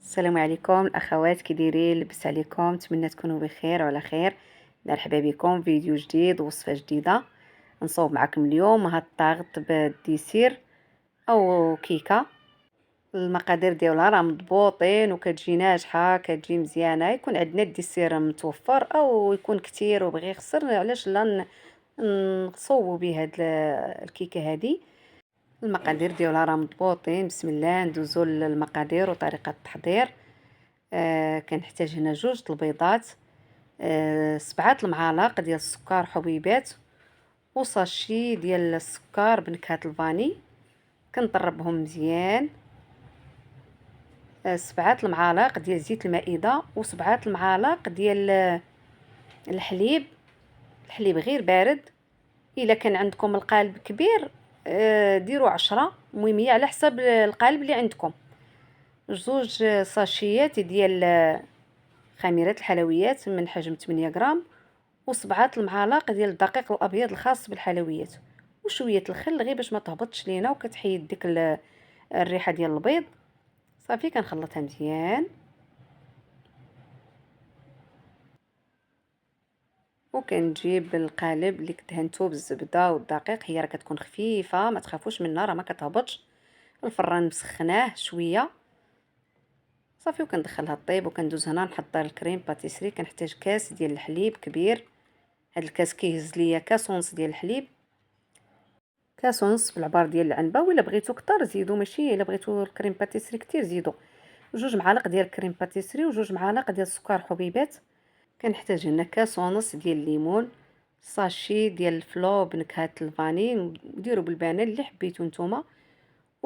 السلام عليكم الاخوات، كي دايرين؟ لبس عليكم، نتمنى تكونوا بخير وعلى خير. مرحبا بكم فيديو جديد ووصفه جديده. نصوب معكم اليوم هاد الطاغط بالديسير او كيكه. المقادير ديالها راه مضبوطين وكتجي ناجحه، كتجي مزيانه. يكون عندنا الديسير متوفر او يكون كتير وبغي يخسر، علاش لا نصوبوا به هاد الكيكه هذه. المقادير ديالها راه مضبوطين. بسم الله، ندوزو للمقادير وطريقه التحضير. كنحتاج هنا 2 البيضات، 7 المعالق ديال السكر حبيبات، وصاشي ديال السكر بنكهه الفاني. كنطربهم مزيان. 7 المعالق ديال زيت المائده، و7 المعالق ديال الحليب. الحليب غير بارد. الا كان عندكم القالب كبير ديروا 10. المهم هي على حسب القالب اللي عندكم. 2 ساشيات ديال خميرة الحلويات من حجم 8 غرام، و7 المعالق ديال الدقيق الابيض الخاص بالحلويات، وشويه الخل غير باش ما تهبطش لينا وكتحيد ديك الريحه ديال البيض. صافي كنخلطها مزيان. وكنجيب القالب اللي دهنتو بالزبده والدقيق، هي راه كتكون خفيفه، ما تخافوش منها، راه ما كتهبطش. الفران مسخناه شويه. صافي وكندخلها طيب، وكندوز هنا نحضر الكريم باتيسري. كنحتاج كاس ديال الحليب كبير. هاد الكاس كيهز ليا كاس ونص ديال الحليب، كاس ونص بالعبار ديال العنبه، ولا بغيتو كتر زيدو، ماشي الا بغيتو الكريم باتيسري كتير زيدو. 2 معالق ديال الكريم باتيسري و2 معالق ديال السكر حبيبات. كنحتاج هنا كاس ونص ديال الليمون، ساشي ديال الفلو بنكهه الفاني، ديروا بالبنان اللي حبيتو نتوما،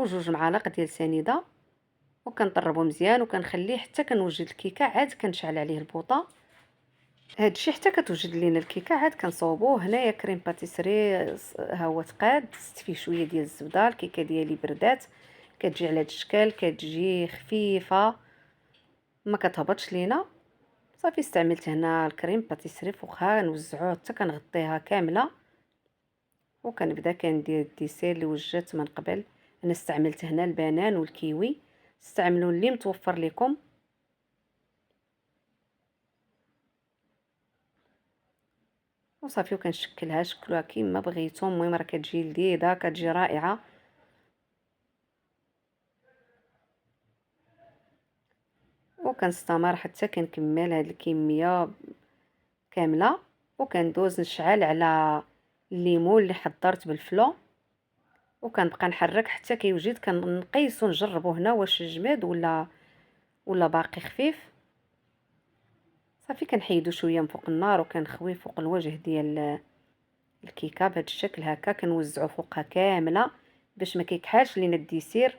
و2 معالق ديال سنيده. وكنطربو مزيان وكنخليه حتى كنوجد الكيكه، عاد كنشعل عليه البوطه. هادشي حتى كتوجد لينا الكيكه، عاد كنصوبوه. هنايا كريم باتيسري ها هو تقاد، زدت فيه شويه ديال الزبده. الكيكه ديالي بردات، كتجي على هاد الشكل، كتجي خفيفه ما كتهبطش لينا. صافي استعملت هنا الكريم باتيسري فوقها، نوزعوه حتى كنغطيها كامله. وكنبدا كندير الديسير اللي وجدت من قبل. انا استعملت هنا البنان والكيوي، استعملوا اللي متوفر لكم. وصافي وكنشكلها، شكلوها كيما بغيتو. المهم راه كتجي لذيذه، كتجي رائعه. وكنستمر حتى كنكمل هاد الكميه كامله. وكندوز نشعل على الليمون اللي حضرت بالفلو، وكنبقى نحرك حتى كيوجد. كنقيسو نجربو هنا واش جماد ولا باقي خفيف. صافي كنحيدو شويه من فوق النار وكنخوي فوق الوجه ديال الكيكه بهذا الشكل هكا. كنوزعو فوقها كامله باش ما كيكحالش لينا الديسير.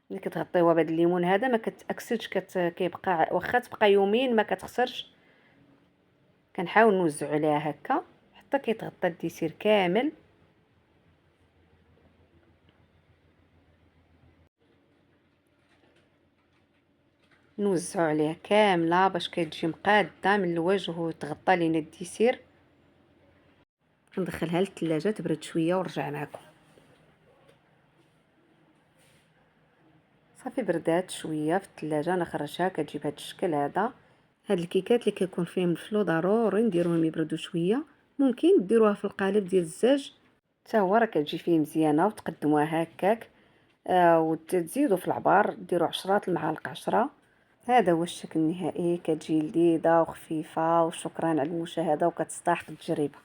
ملي كتغطيوها بهذا الليمون هذا ما كتاكسدش، كيبقى واخا تبقى يومين ما كتخسرش. كنحاول نوزع عليها هكا حتى كيتغطى الديسير كامل. نوزعو عليها كامله باش كتجي مقاده من الوجه وتغطى لينا الديسير. ندخلها للثلاجه تبرد شويه ونرجع معكم. صافي بردات شويه في الثلاجه، نخرجها كتجي بهذا الشكل هذا. هاد الكيكات اللي كيكون فيهم الفلو ضروري نديروهم يبردوا شويه. ممكن ديروها في القالب ديال الزاج حتى هو راه كتجي فيه مزيانه، وتقدموها هكاك. وتزيدوا في العبار ديروا 10 المعالق 10. هذا هو الشكل النهائي، كتجي لذيذه وخفيفه. وشكرا على المشاهده، وكتستحق التجربه.